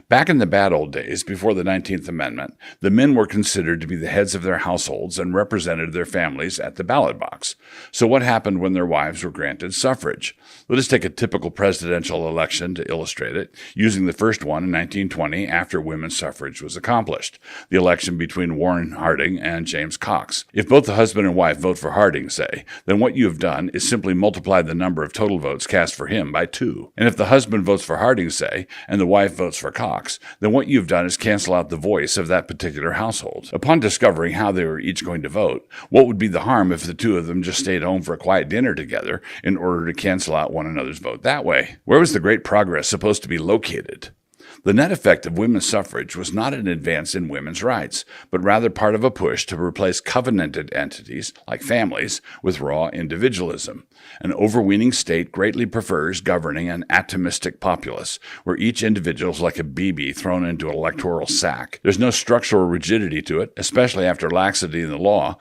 Back in the bad old days, before the 19th Amendment, the men were considered to be the heads of their households and represented their families at the ballot box. So, what happened when their wives were granted suffrage? Let us take a typical presidential election to illustrate it, using the first one in 1920 after women's suffrage was accomplished, the election between Warren Harding and James Cox. If both the husband and wife vote for Harding, say, then what you have done is simply multiply the number of total votes cast for him by 2. And if the husband votes for Harding, say, and the wife votes for Cox, then what you've done is cancel out the voice of that particular household. Upon discovering how they were each going to vote, what would be the harm if the two of them just stayed home for a quiet dinner together in order to cancel out one another's vote that way? Where was the great progress supposed to be located? The net effect of women's suffrage was not an advance in women's rights, but rather part of a push to replace covenanted entities, like families, with raw individualism. An overweening state greatly prefers governing an atomistic populace, where each individual is like a BB thrown into an electoral sack. There's no structural rigidity to it, especially after laxity in the law,